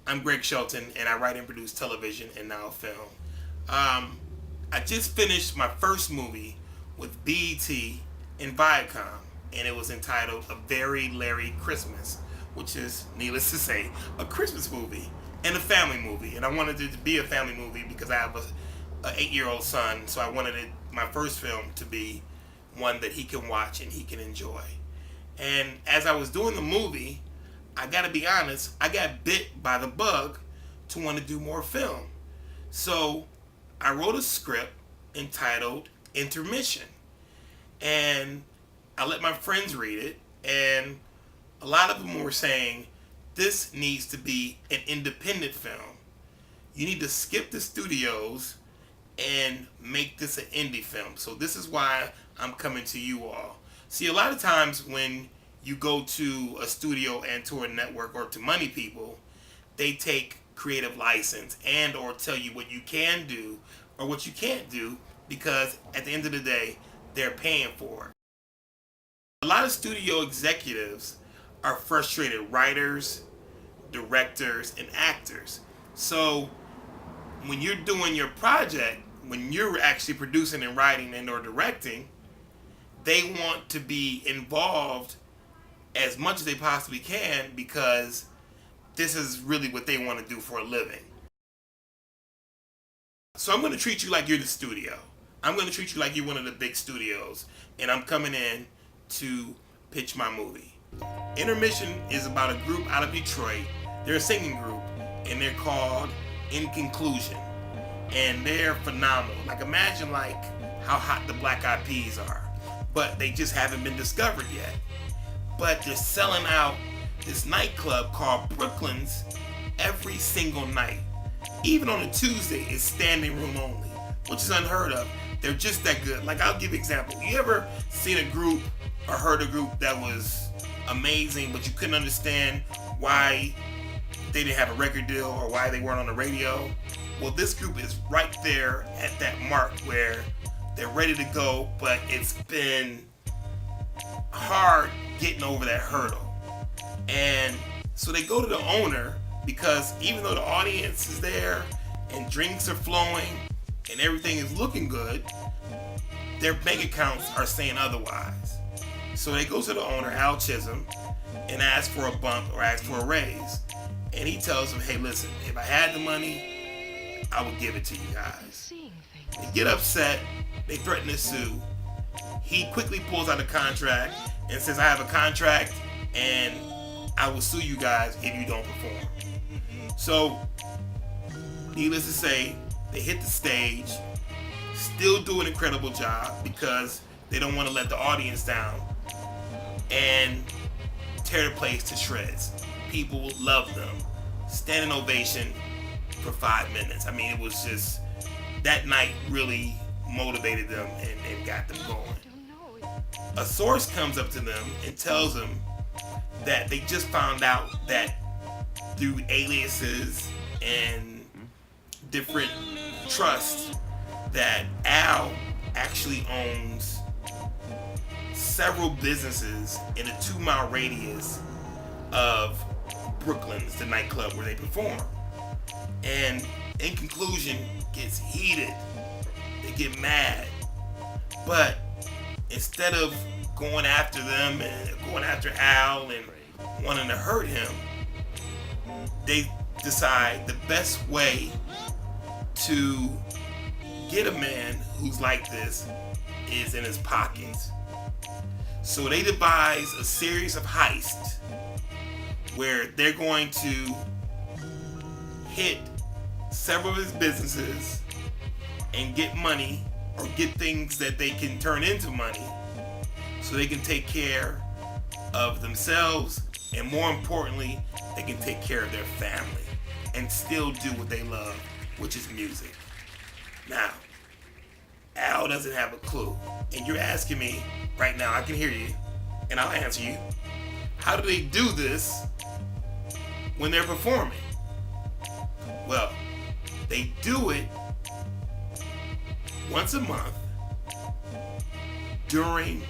I'm Greg Shelton, and I write and produce television and now film. I just finished my first movie with BET and Viacom, and it was entitled A Very Larry Christmas, which is, needless to say, a Christmas movie and a family movie. And I wanted it to be a family movie because I have a 8-year-old son, so I wanted my first film to be one that he can watch and he can enjoy. And as I was doing the movie, I gotta be honest, I got bit by the bug to want to do more film. So I wrote a script entitled Intermission. And I let my friends read it, and a lot of them were saying, this needs to be an independent film. You need to skip the studios and make this an indie film. So this is why I'm coming to you all. See, a lot of times when you go to a studio and to a network or to money people, they take creative license and or tell you what you can do or what you can't do, because at the end of the day, they're paying for it. A lot of studio executives are frustrated writers, directors, and actors. So when you're doing your project, when you're actually producing and writing and or directing, they want to be involved as much as they possibly can, because this is really what they want to do for a living. So I'm going to treat you like you're the studio. I'm going to treat you like you're one of the big studios, and I'm coming in to pitch my movie. Intermission is about a group out of Detroit. They're a singing group, and they're called In Conclusion, and they're phenomenal. Like, imagine like how hot the Black Eyed Peas are, but they just haven't been discovered yet. But they're selling out this nightclub called Brooklyn's every single night. Even on a Tuesday, it's standing room only, which is unheard of. They're just that good. Like, I'll give you an example. You ever seen a group or heard a group that was amazing, but you couldn't understand why they didn't have a record deal or why they weren't on the radio? Well, this group is right there at that mark where they're ready to go, but it's been hard getting over that hurdle. And so they go to the owner, because even though the audience is there and drinks are flowing and everything is looking good, their bank accounts are saying otherwise. So they go to the owner, Al Chisholm, and ask for a bump or ask for a raise. And he tells them, hey, listen, if I had the money, I would give it to you guys. They get upset. They threaten to sue. He quickly pulls out a contract and says, I have a contract and I will sue you guys if you don't perform. So, needless to say, they hit the stage, still do an incredible job because they don't want to let the audience down, and tear the place to shreds. People love them. Standing ovation for 5 minutes. I mean, it was just, that night really motivated them and got them going. A source comes up to them and tells them that they just found out that through aliases and different trusts that Al actually owns several businesses in a 2-mile radius of Brooklyn's, the nightclub where they perform. And In Conclusion gets heated. They get mad. But instead of going after them and going after Al and wanting to hurt him, they decide the best way to get a man who's like this is in his pockets. So they devise a series of heists where they're going to hit several of his businesses and get money or get things that they can turn into money so they can take care of themselves, and more importantly, they can take care of their family and still do what they love, which is music. Now, Al doesn't have a clue, and you're asking me right now, I can hear you, and I'll answer you. How do they do this when they're performing? Well, they do it once a month during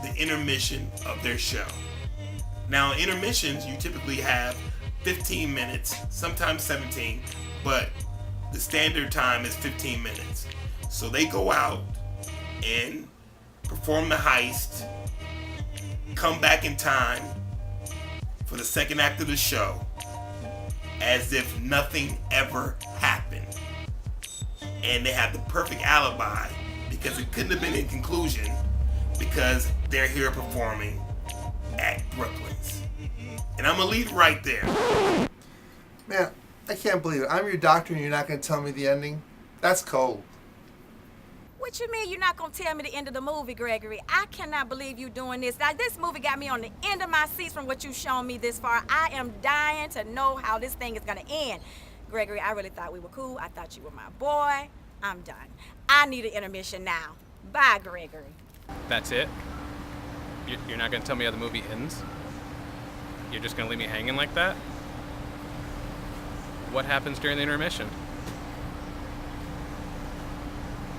the intermission of their show. Now, intermissions, you typically have 15 minutes, sometimes 17, but the standard time is 15 minutes. So they go out and perform the heist, come back in time for the second act of the show as if nothing ever happened. And they have the perfect alibi because it couldn't have been in conclusion because they're here performing at Brooklyn's. And I'm going to leave right there. Man, I can't believe it. I'm your doctor and you're not going to tell me the ending? That's cold. What you mean you're not going to tell me the end of the movie, Gregory? I cannot believe you doing this. Now, this movie got me on the end of my seats from what you've shown me this far. I am dying to know how this thing is going to end. Gregory, I really thought we were cool. I thought you were my boy. I'm done. I need an intermission now. Bye, Gregory. That's it? You're not going to tell me how the movie ends? You're just going to leave me hanging like that? What happens during the intermission?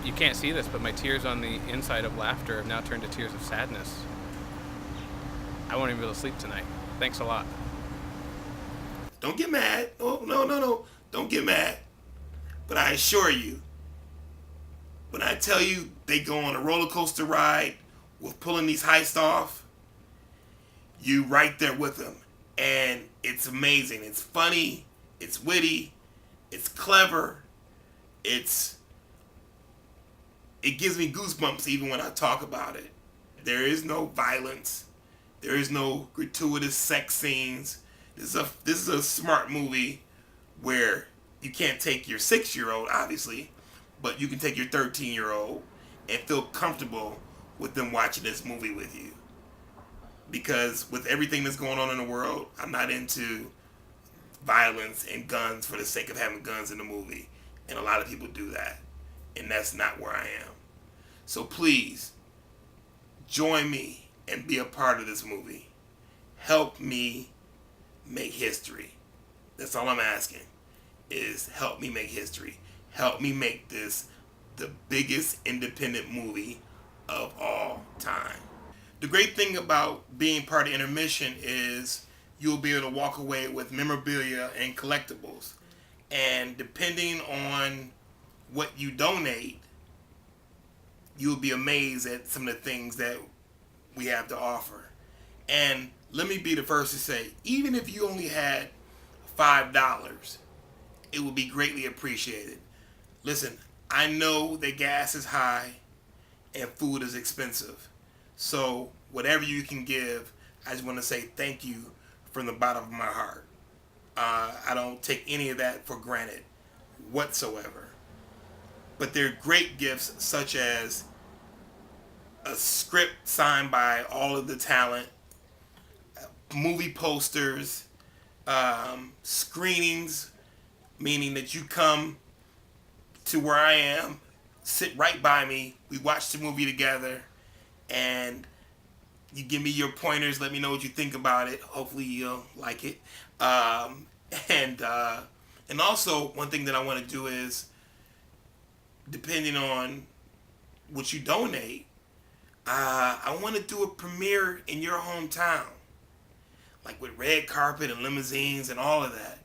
You can't see this, but my tears on the inside of laughter have now turned to tears of sadness. I won't even be able to sleep tonight. Thanks a lot. Don't get mad. Oh, no. Don't get mad. But I assure you, when I tell you they go on a roller coaster ride with pulling these heists off, you right there with them. And it's amazing. It's funny. It's witty. It's clever. It gives me goosebumps even when I talk about it. There is no violence. There is no gratuitous sex scenes. This is a smart movie where you can't take your 6-year-old, obviously, but you can take your 13-year-old and feel comfortable with them watching this movie with you. Because with everything that's going on in the world, I'm not into violence and guns for the sake of having guns in the movie. And a lot of people do that. And that's not where I am. So please, join me and be a part of this movie. Help me make history. That's all I'm asking, is help me make history. Help me make this the biggest independent movie of all time. The great thing about being part of Intermission is you'll be able to walk away with memorabilia and collectibles. And depending on what you donate, you'll be amazed at some of the things that we have to offer. And let me be the first to say, even if you only had $5, it would be greatly appreciated. Listen, I know that gas is high and food is expensive. So whatever you can give, I just want to say thank you from the bottom of my heart. I don't take any of that for granted whatsoever. But they're great gifts, such as a script signed by all of the talent, movie posters, screenings, meaning that you come to where I am, sit right by me, we watch the movie together, and you give me your pointers, let me know what you think about it. Hopefully you'll like it. And also, one thing that I want to do is, depending on what you donate, I want to do a premiere in your hometown, like with red carpet and limousines and all of that.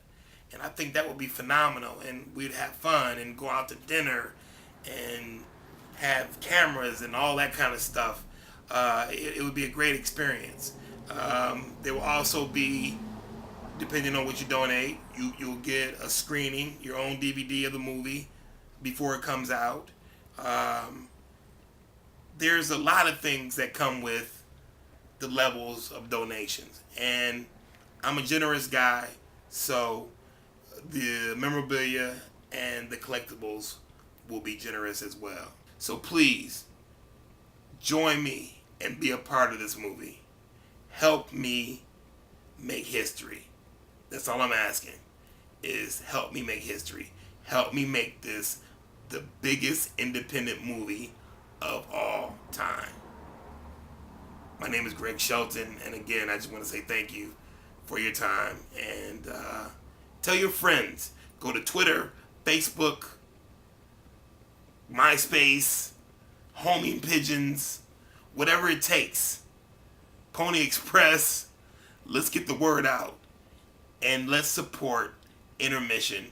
And I think that would be phenomenal, and we'd have fun and go out to dinner and have cameras and all that kind of stuff. It would be a great experience. There will also be, depending on what you donate, you'll get a screening, your own DVD of the movie before it comes out. There's a lot of things that come with the levels of donations, and I'm a generous guy, so the memorabilia and the collectibles will be generous as well. So please join me and be a part of this movie. Help me make history. That's all I'm asking, is help me make history. Help me make this the biggest independent movie of all time. My name is Greg Shelton, and again, I just want to say thank you for your time, and tell your friends. Go to Twitter, Facebook, MySpace, homing pigeons, whatever it takes. Pony Express. Let's get the word out. and let's support Intermission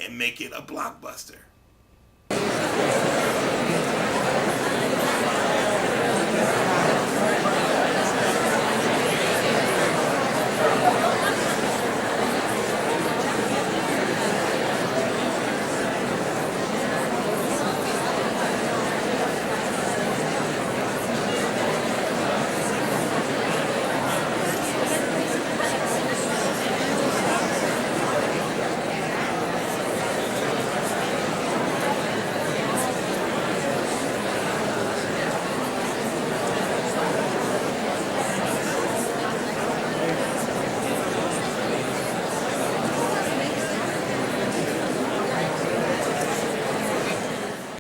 and make it a blockbuster.